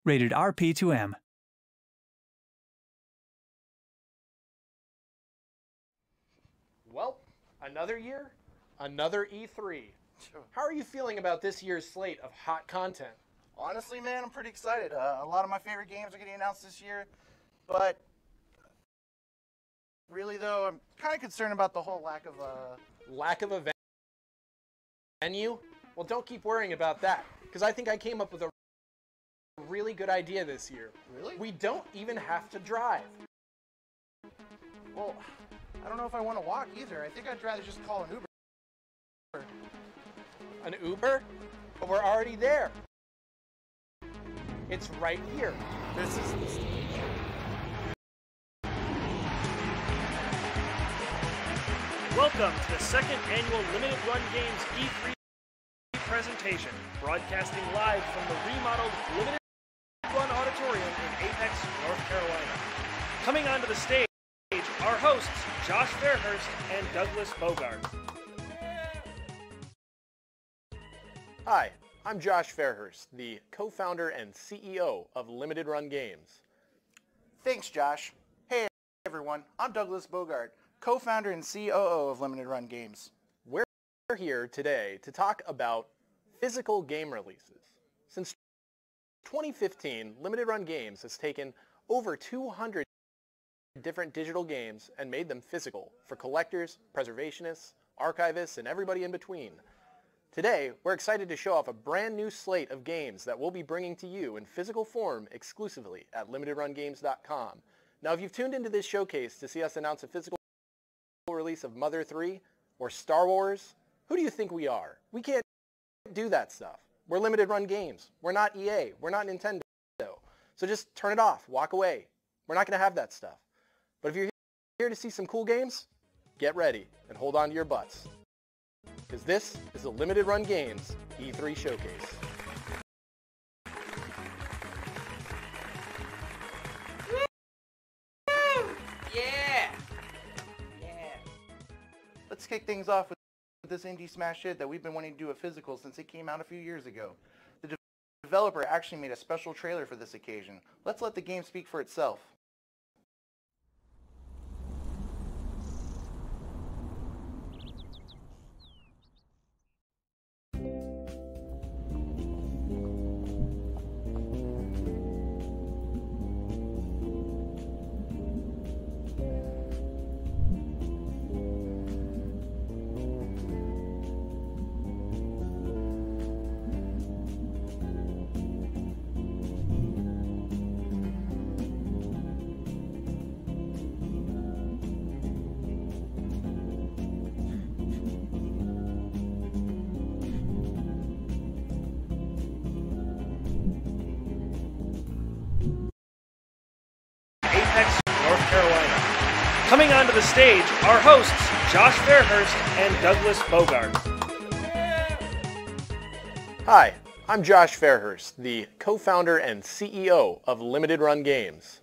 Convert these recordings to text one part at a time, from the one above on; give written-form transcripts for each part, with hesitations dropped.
Rated RP2M. Well, another year, another E3. How are you feeling about this year's slate of hot content? Honestly, man, I'm pretty excited. A lot of my favorite games are getting announced this year, but really, though, I'm kind of concerned about the whole lack of a venue? Well, don't keep worrying about that, because I think I came up with a really good idea this year. Really? We don't even have to drive. Well, I don't know if I want to walk either. I think I'd rather just call an Uber. An Uber? But we're already there. It's right here. This is the stage. Welcome to the second annual Limited Run Games E3 presentation, broadcasting live from the remodeled Limited Run Auditorium in Apex, North Carolina. Coming onto the stage, our hosts, Josh Fairhurst and Douglas Bogart. Hi, I'm Josh Fairhurst, the co-founder and CEO of Limited Run Games. Thanks, Josh. Hey, everyone. I'm Douglas Bogart, co-founder and COO of Limited Run Games. We're here today to talk about physical game releases. Since 2015, Limited Run Games has taken over 200 different digital games and made them physical for collectors, preservationists, archivists, and everybody in between. Today, we're excited to show off a brand new slate of games that we'll be bringing to you in physical form exclusively at limitedrungames.com. Now, if you've tuned into this showcase to see us announce a physical release of Mother 3 or Star Wars, who do you think we are? We can't do that stuff. We're Limited Run Games. We're not EA. We're not Nintendo. So just turn it off. Walk away. We're not going to have that stuff. But if you're here to see some cool games, get ready and hold on to your butts, because this is the Limited Run Games E3 Showcase. Yeah! Let's kick things off with this indie smash hit that we've been wanting to do a physical since it came out a few years ago. The developer actually made a special trailer for this occasion. Let's let the game speak for itself. Coming onto the stage, our hosts, Josh Fairhurst and Douglas Bogart. Hi, I'm Josh Fairhurst, the co-founder and CEO of Limited Run Games.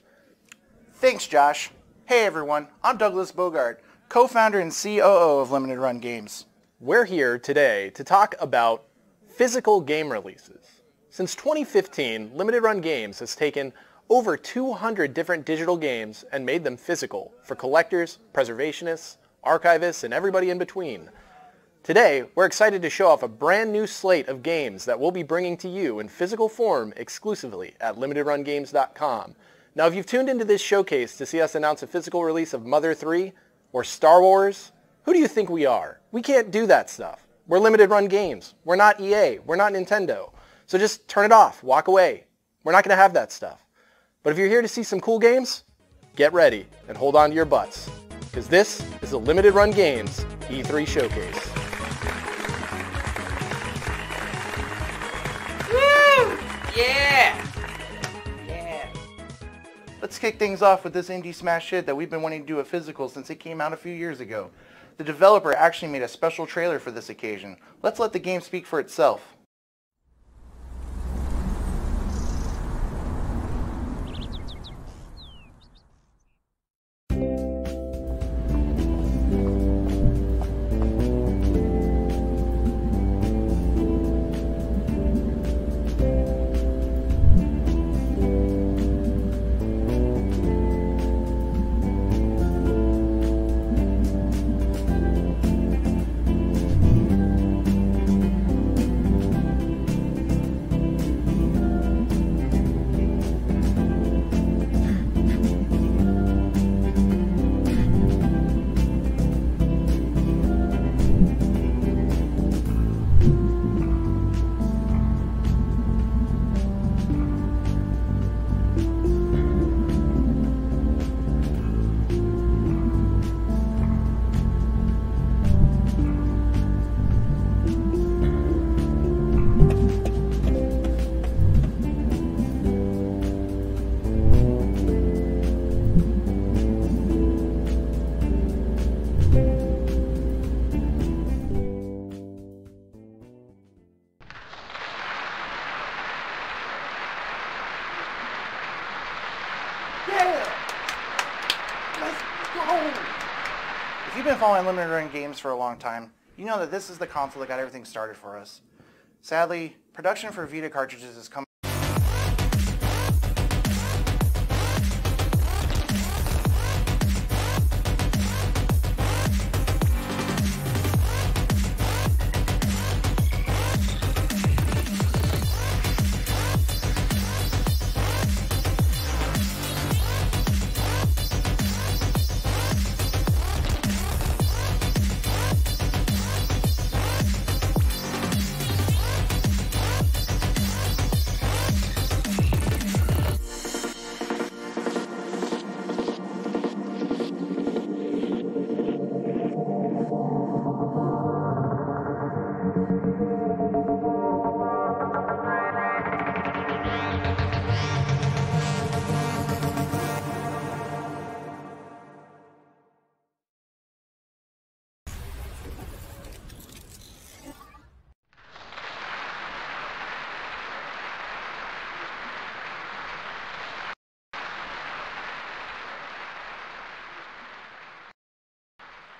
Thanks, Josh. Hey, everyone. I'm Douglas Bogart, co-founder and COO of Limited Run Games. We're here today to talk about physical game releases. Since 2015, Limited Run Games has taken over 200 different digital games and made them physical for collectors, preservationists, archivists, and everybody in between. Today, we're excited to show off a brand new slate of games that we'll be bringing to you in physical form exclusively at limitedrungames.com. Now, if you've tuned into this showcase to see us announce a physical release of Mother 3 or Star Wars, who do you think we are? We can't do that stuff. We're Limited Run Games. We're not EA. We're not Nintendo. So just turn it off. Walk away. We're not going to have that stuff. But if you're here to see some cool games, get ready and hold on to your butts, because this is the Limited Run Games E3 Showcase. Woo! Yeah! Let's kick things off with this indie smash hit that we've been wanting to do a physical since it came out a few years ago. The developer actually made a special trailer for this occasion. Let's let the game speak for itself. Yeah! Let's go! If you've been following Limited Run Games for a long time, you know that this is the console that got everything started for us. Sadly, production for Vita cartridges has come.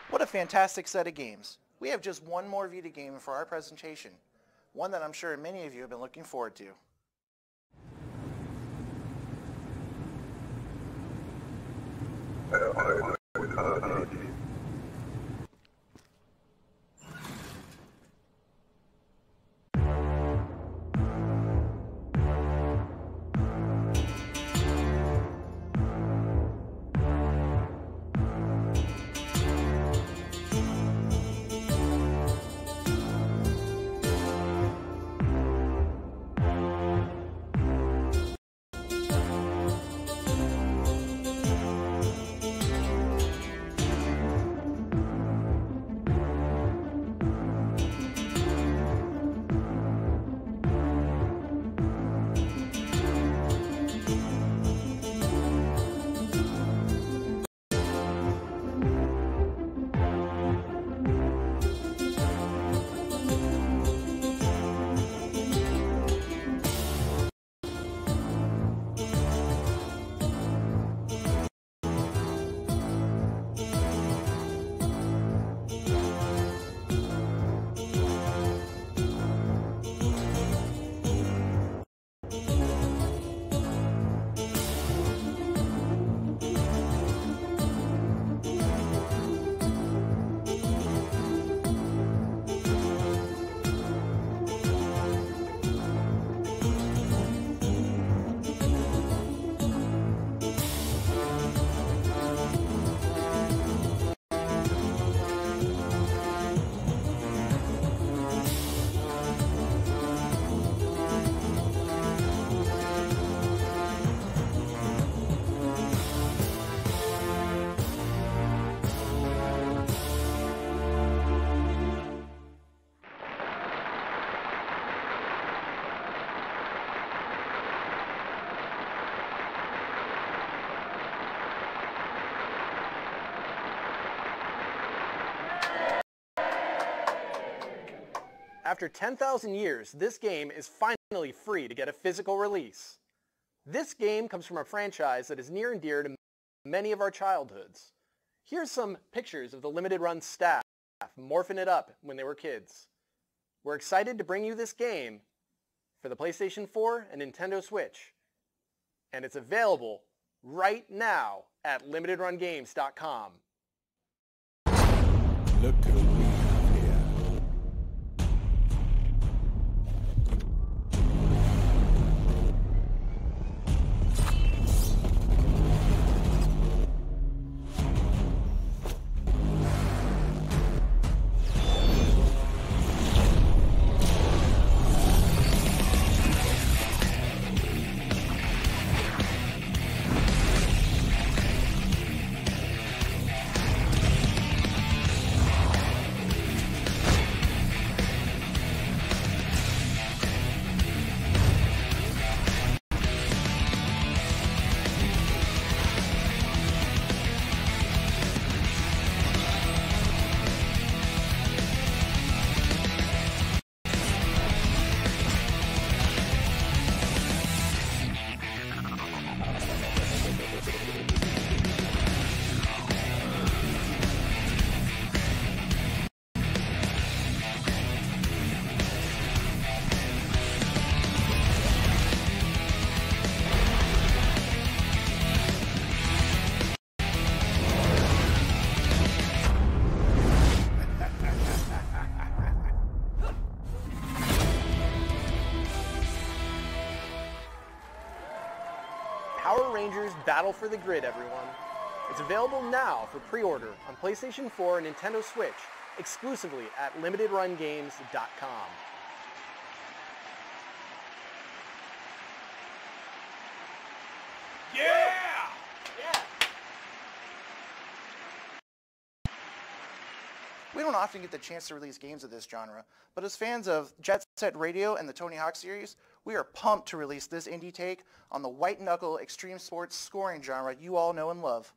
What a fantastic set of games. We have just one more Vita game for our presentation, one that I'm sure many of you have been looking forward to. After 10,000 years, this game is finally free to get a physical release. This game comes from a franchise that is near and dear to many of our childhoods. Here's some pictures of the Limited Run staff morphing it up when they were kids. We're excited to bring you this game for the PlayStation 4 and Nintendo Switch. And it's available right now at limitedrungames.com. Look who we have here. Power Rangers Battle for the Grid, everyone. It's available now for pre-order on PlayStation 4 and Nintendo Switch, exclusively at limitedrungames.com. Yeah! We don't often get the chance to release games of this genre, but as fans of Jet Set Radio and the Tony Hawk series, we are pumped to release this indie take on the white-knuckle extreme sports scoring genre you all know and love.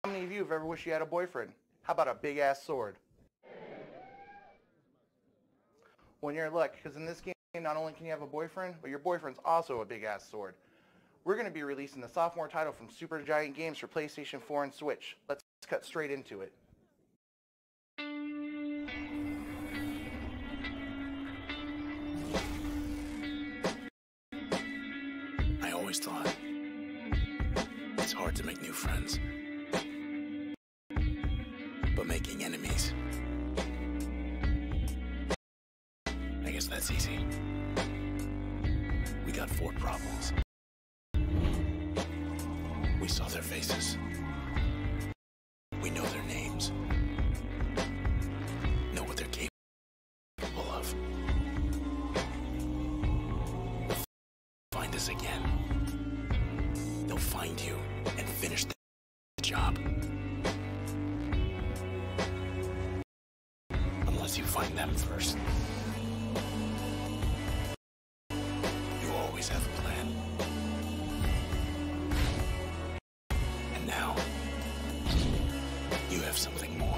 How many of you have ever wished you had a boyfriend? How about a big-ass sword? Well, you're in luck, because in this game, not only can you have a boyfriend, but your boyfriend's also a big-ass sword. We're going to be releasing the sophomore title from Supergiant Games for PlayStation 4 and Switch. Let's cut straight into it. I always thought it's hard to make new friends. But making enemies, I guess that's easy. We got 4 problems. We saw their faces. We know their names. Know what they're capable of. Find us again. They'll find you and finish the job. Unless you find them first. You always have a plan. And now, you have something more.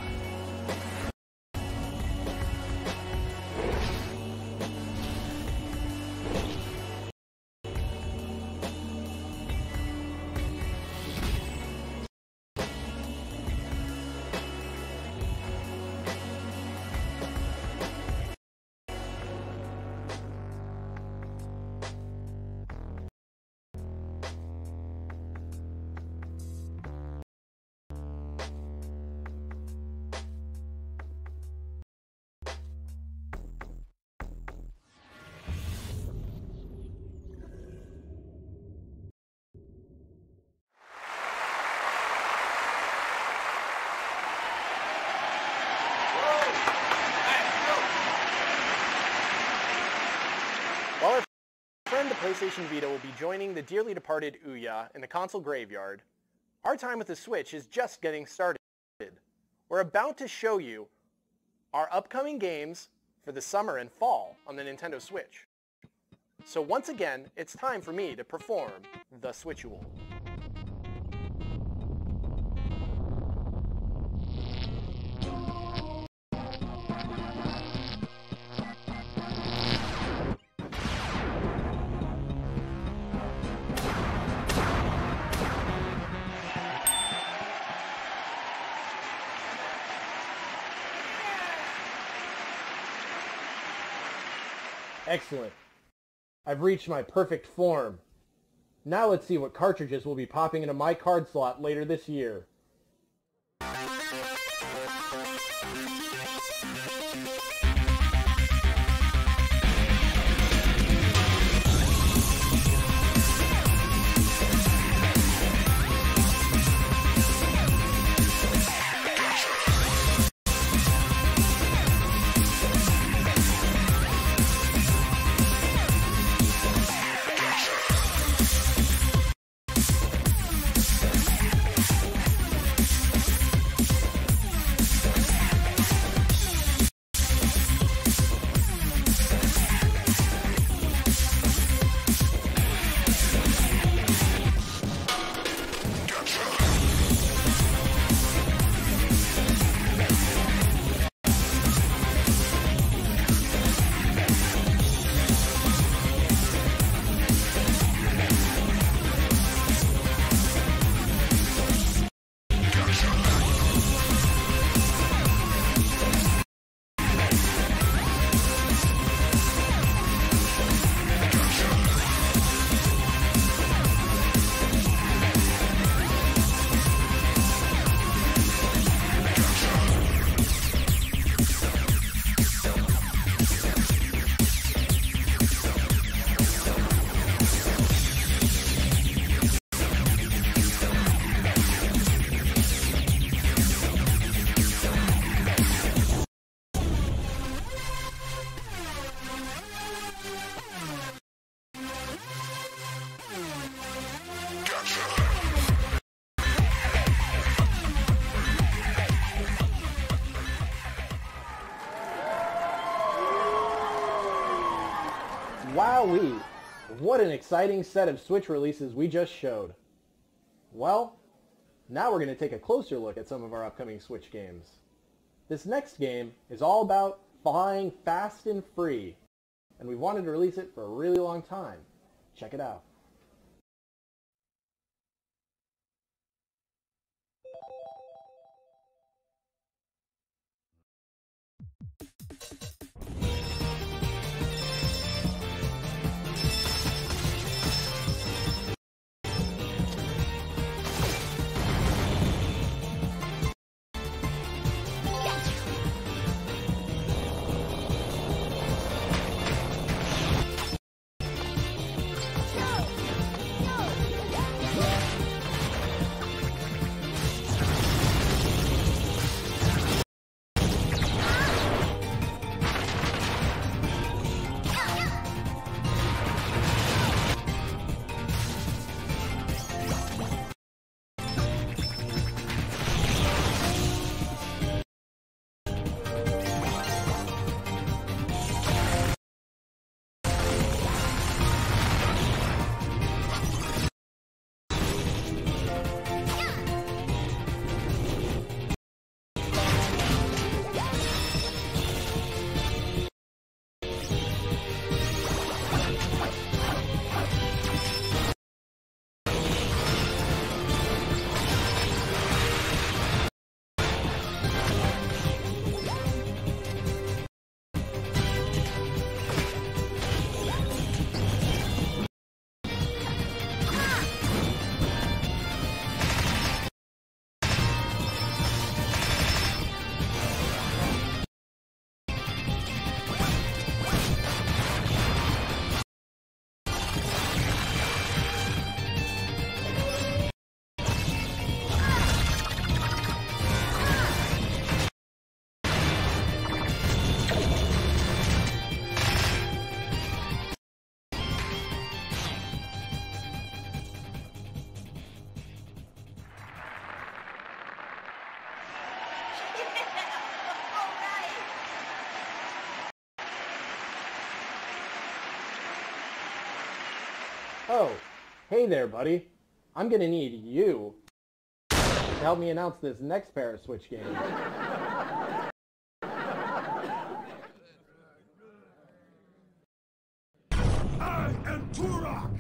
While our friend the PlayStation Vita will be joining the dearly departed Ouya in the console graveyard, our time with the Switch is just getting started. We're about to show you our upcoming games for the summer and fall on the Nintendo Switch. So once again, it's time for me to perform the Switchual. Excellent. I've reached my perfect form. Now let's see what cartridges will be popping into my card slot later this year. Wowee! What an exciting set of Switch releases we just showed. Well, now we're going to take a closer look at some of our upcoming Switch games. This next game is all about flying fast and free, and we've wanted to release it for a really long time. Check it out. Oh, hey there, buddy. I'm gonna need you to help me announce this next pair of Switch games. I am Turok!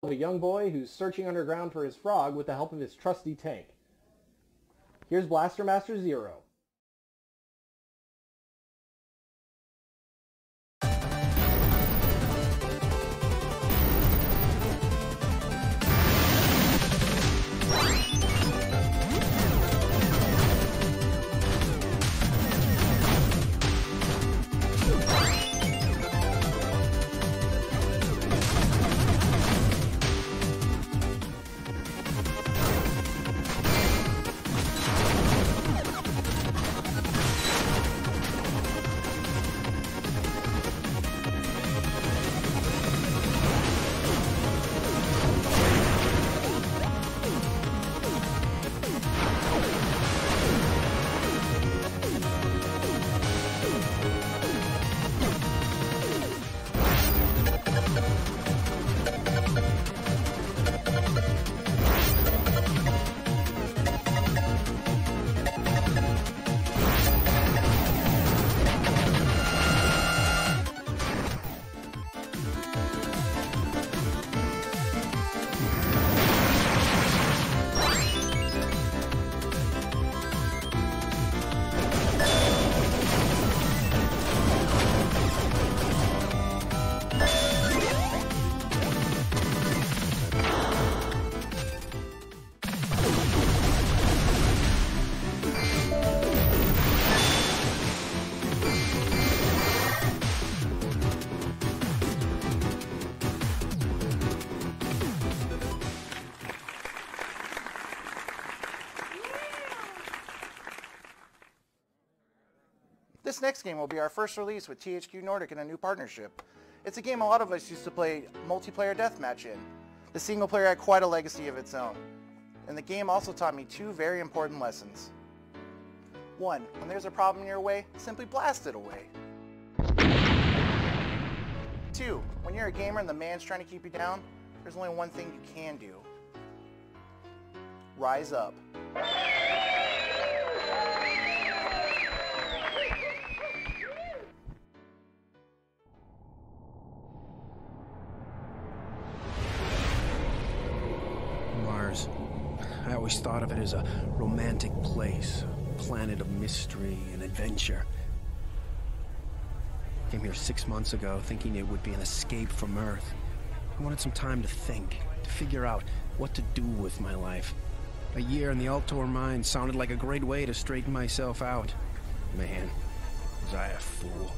of a young boy who's searching underground for his frog with the help of his trusty tank. Here's Blaster Master Zero. This next game will be our first release with THQ Nordic in a new partnership. It's a game a lot of us used to play multiplayer deathmatch in. The single player had quite a legacy of its own. And the game also taught me two very important lessons. One, when there's a problem in your way, simply blast it away. Two, when you're a gamer and the man's trying to keep you down, there's only one thing you can do. Rise up. Mars. I always thought of it as a romantic place, a planet of mystery and adventure. Came here 6 months ago thinking it would be an escape from Earth. I wanted some time to think, to figure out what to do with my life. A year in the Altor mine sounded like a great way to straighten myself out. Man, was I a fool.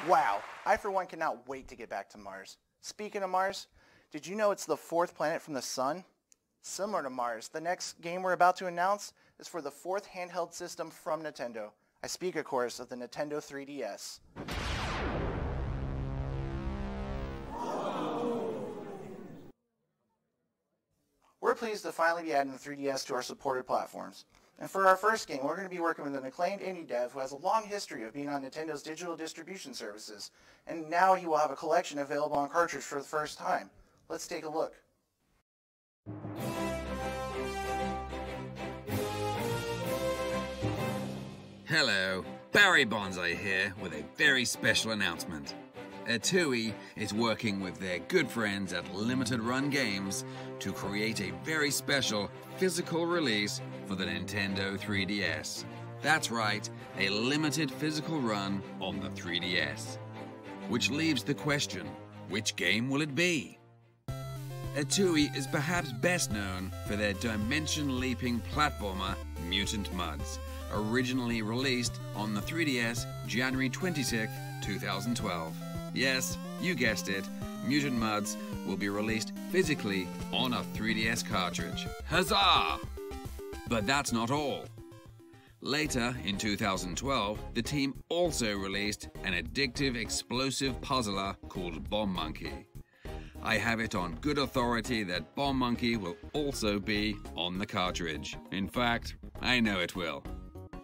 Wow, I for one cannot wait to get back to Mars. Speaking of Mars, did you know it's the fourth planet from the sun? Similar to Mars, the next game we're about to announce is for the fourth handheld system from Nintendo. I speak, of course, of the Nintendo 3DS. We're pleased to finally be adding the 3DS to our supported platforms. And for our first game, we're going to be working with an acclaimed indie dev who has a long history of being on Nintendo's digital distribution services. And now he will have a collection available on cartridge for the first time. Let's take a look. Hello, Barry Bonsai here with a very special announcement. Etui is working with their good friends at Limited Run Games to create a very special physical release for the Nintendo 3DS. That's right, a limited physical run on the 3DS. Which leaves the question, which game will it be? Etui is perhaps best known for their dimension-leaping platformer, Mutant Mudds, originally released on the 3DS January 26, 2012. Yes, you guessed it, Mutant Mudds will be released physically on a 3DS cartridge. Huzzah! But that's not all. Later, in 2012, the team also released an addictive explosive puzzler called Bomb Monkey. I have it on good authority that Bomb Monkey will also be on the cartridge. In fact, I know it will.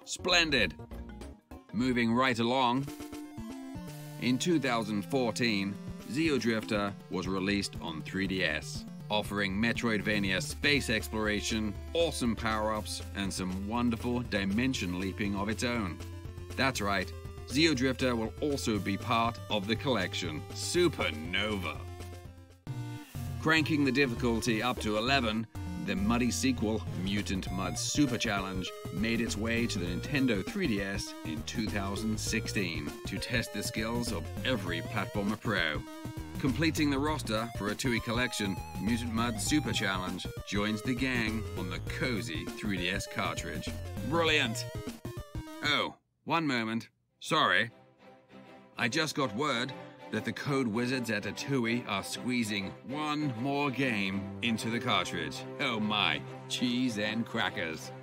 Splendid! Moving right along, in 2014, Xeodrifter was released on 3DS, offering Metroidvania space exploration, awesome power-ups, and some wonderful dimension leaping of its own. That's right, Xeodrifter will also be part of the collection, Supernova. Cranking the difficulty up to 11, the muddy sequel, Mutant Mudds Super Challenge, made its way to the Nintendo 3DS in 2016 to test the skills of every platformer pro. Completing the roster for Etui Collection, Mutant Mudds Super Challenge joins the gang on the cozy 3DS cartridge. Brilliant! Oh, one moment. Sorry. I just got word that the code wizards at Etui are squeezing one more game into the cartridge. Oh my, cheese and crackers.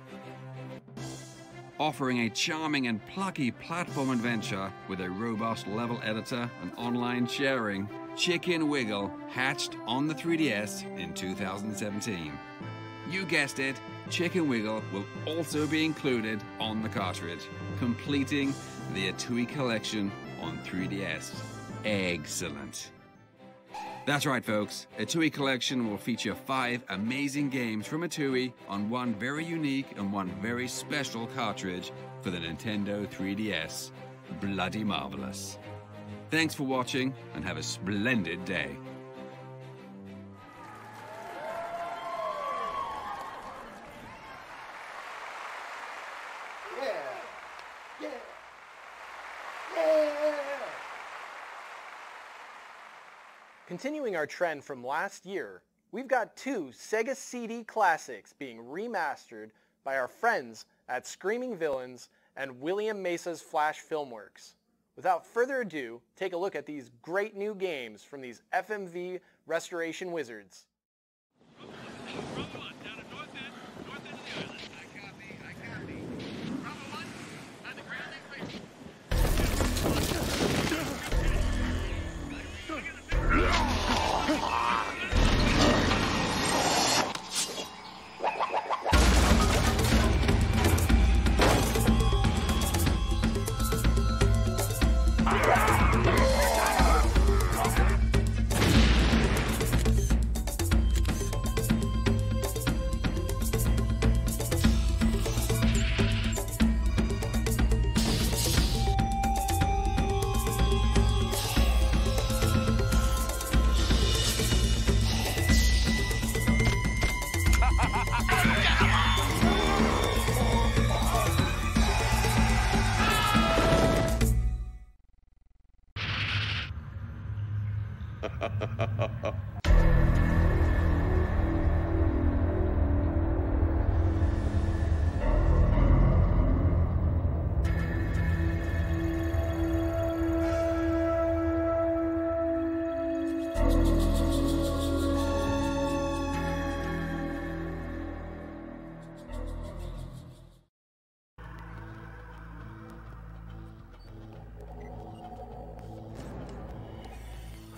Offering a charming and plucky platform adventure with a robust level editor and online sharing, Chicken Wiggle hatched on the 3DS in 2017. You guessed it, Chicken Wiggle will also be included on the cartridge, completing the Etui Collection on 3DS. Excellent. That's right, folks. Etui Collection will feature 5 amazing games from Etui on one very unique and one very special cartridge for the Nintendo 3DS. Bloody marvelous. Thanks for watching and have a splendid day. Continuing our trend from last year, we've got 2 Sega CD classics being remastered by our friends at Screaming Villains and William Mesa's Flash Filmworks. Without further ado, take a look at these great new games from these FMV restoration wizards.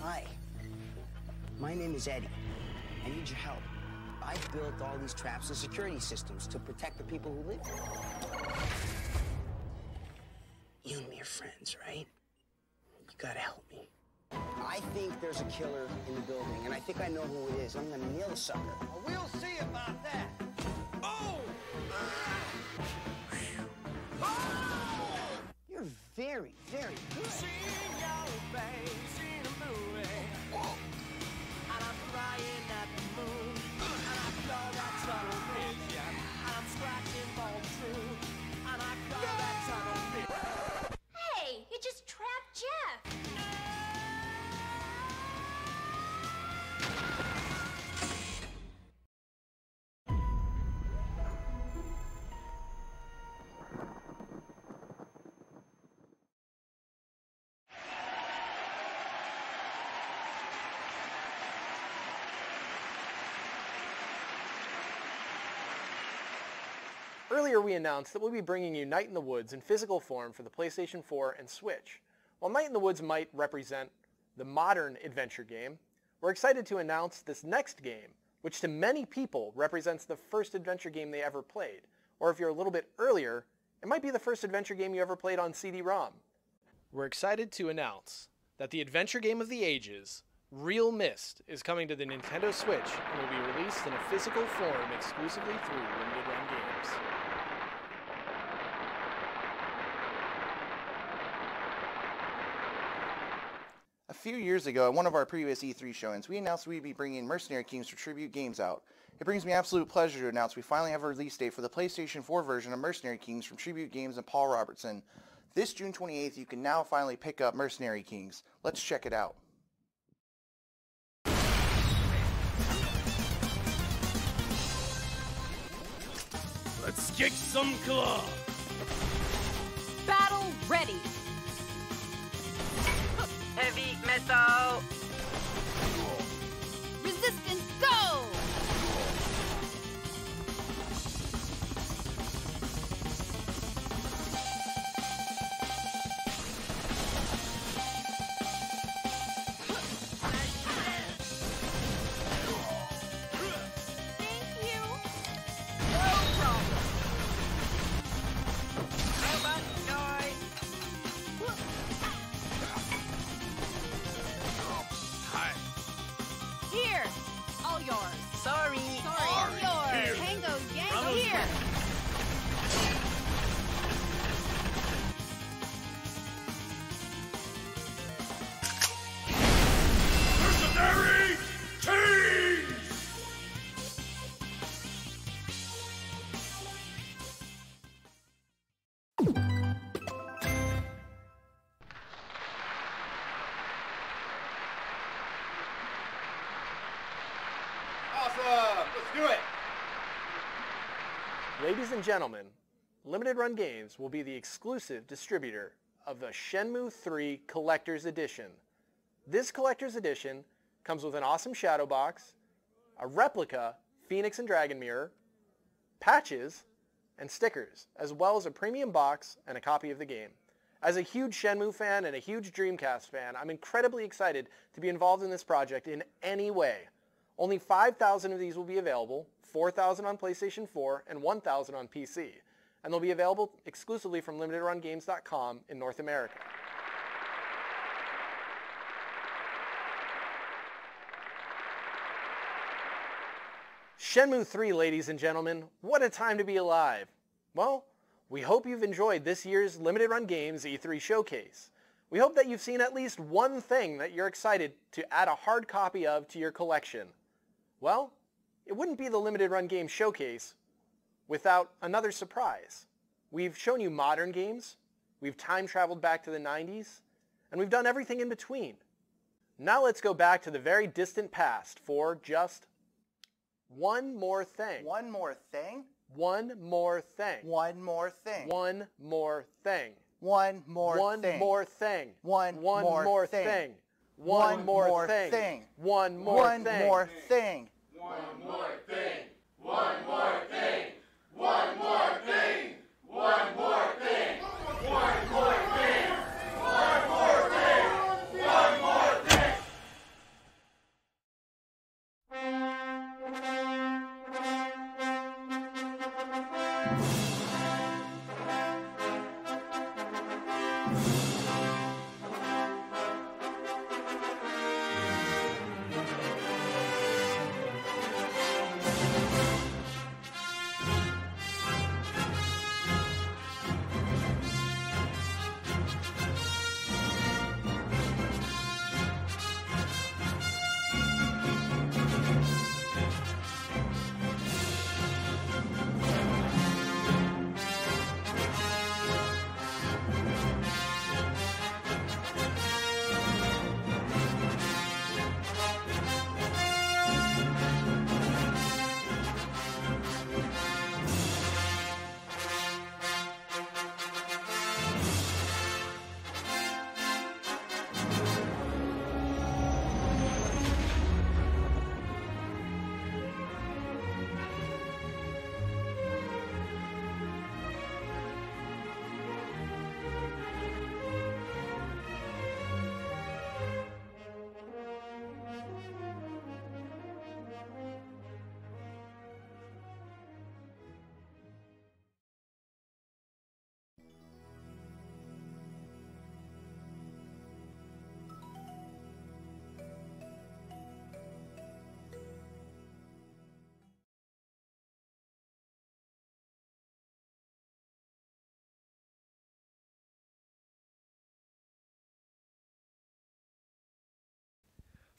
Hi, my name is Eddie. I need your help. I've built all these traps and security systems to protect the people who live here. You and me are friends, right? You gotta help me. I think there's a killer in the building, and I think I know who it is. I'm gonna nail the sucker. Well, we'll see about that. Oh! You're very, very good. Hey, you just trapped Jeff. Earlier we announced that we'll be bringing you Night in the Woods in physical form for the PlayStation 4 and Switch. While Night in the Woods might represent the modern adventure game, we're excited to announce this next game, which to many people represents the first adventure game they ever played. Or if you're a little bit earlier, it might be the first adventure game you ever played on CD-ROM. We're excited to announce that the adventure game of the ages, Real Mist, is coming to the Nintendo Switch and will be released in a physical form exclusively through Limited Run Games. A few years ago, at one of our previous E3 showings, we announced we'd be bringing Mercenary Kings for Tribute Games out. It brings me absolute pleasure to announce we finally have a release date for the PlayStation 4 version of Mercenary Kings from Tribute Games and Paul Robertson. This June 28th, you can now finally pick up Mercenary Kings. Let's check it out. Let's kick some claw! Battle ready! Heavy metal! Resistance, go! Thank you! No problem! Robot noise! Here! All yours! Sorry! All yours! Here. Tango, Yango, Ramos. here! Mercenary Kings! Awesome! Let's do it! Ladies and gentlemen, Limited Run Games will be the exclusive distributor of the Shenmue 3 Collector's Edition. This Collector's Edition comes with an awesome shadow box, a replica Phoenix and Dragon Mirror, patches, and stickers, as well as a premium box and a copy of the game. As a huge Shenmue fan and a huge Dreamcast fan, I'm incredibly excited to be involved in this project in any way. Only 5,000 of these will be available, 4,000 on PlayStation 4 and 1,000 on PC, and they'll be available exclusively from limitedrungames.com in North America. Shenmue 3, ladies and gentlemen, what a time to be alive. Well, we hope you've enjoyed this year's Limited Run Games E3 showcase. We hope that you've seen at least one thing that you're excited to add a hard copy of to your collection. Well, it wouldn't be the Limited Run Games showcase without another surprise. We've shown you modern games, we've time traveled back to the 90s, and we've done everything in between. Now let's go back to the very distant past for just one more thing. One more thing? One more thing. One more thing. One more thing. One more One thing. more thing. One more more thing. thing. One more thing. One more One thing. more thing.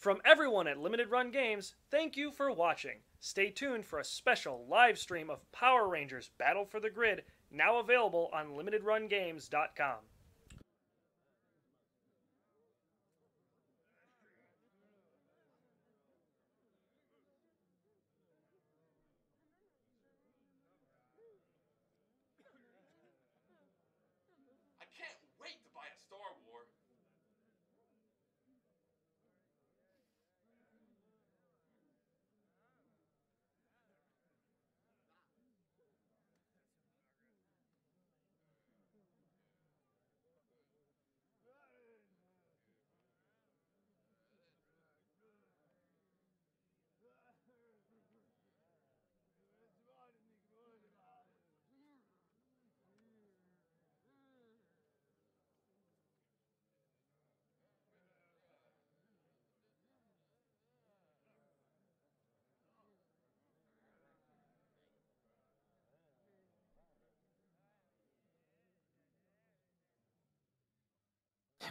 From everyone at Limited Run Games, thank you for watching. Stay tuned for a special live stream of Power Rangers Battle for the Grid, now available on limitedrungames.com. I can't wait to buy a Star Wars.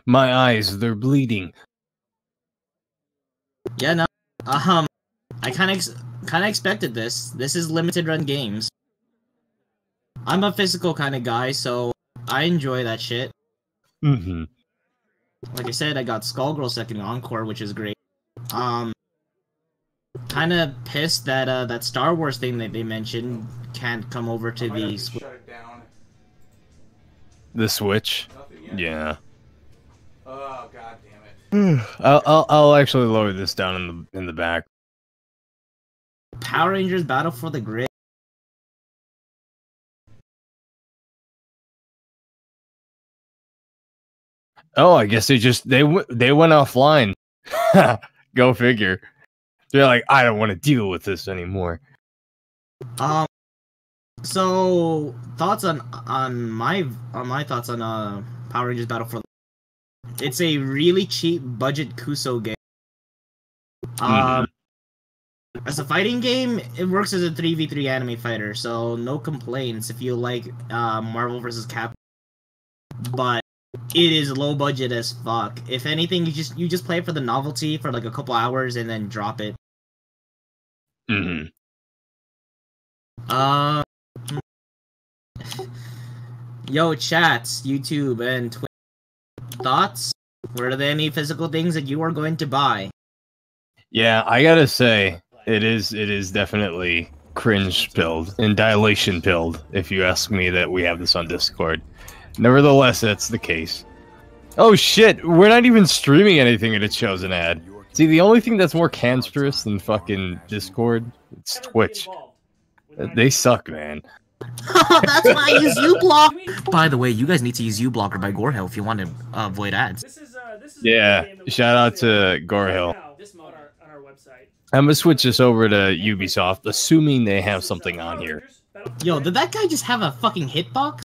My eyes, they're bleeding. Yeah, no. I kind of expected this. This is Limited Run Games. I'm a physical kind of guy, so I enjoy that shit. Mm-hmm. Like I said, I got Skullgirl second encore, which is great. Kind of pissed that that Star Wars thing that they mentioned can't come over to the Switch. Shut it down. The Switch. Yeah. Oh, god damn it. I'll actually lower this down in the back. Power Rangers Battle for the Grid. Oh, I guess they went offline. Go figure. They're like, I don't want to deal with this anymore. So thoughts on my thoughts on Power Rangers Battle for the Grid. It's a really cheap budget Kuso game. As a fighting game, it works as a 3v3 anime fighter, so no complaints if you like Marvel vs. Capcom. But it is low budget as fuck. If anything, you just play it for the novelty for like a couple hours and then drop it. Mm-hmm. Yo, chats, YouTube, and Twitter. Thoughts? Were there any physical things that you are going to buy? Yeah, I gotta say, it is definitely cringe pilled and dilation pilled, if you ask me that we have this on Discord. Nevertheless, that's the case. Oh shit, we're not even streaming anything and it shows an ad. See, the only thing that's more cancerous than fucking Discord, it's Twitch. They suck, man. That's why I use uBlock. By the way, you guys need to use uBlocker by Gorehill if you want to avoid ads. Yeah, shout out to Gorehill. I'm gonna switch this over to Ubisoft, assuming they have something on here. Yo, did that guy just have a fucking hitbox?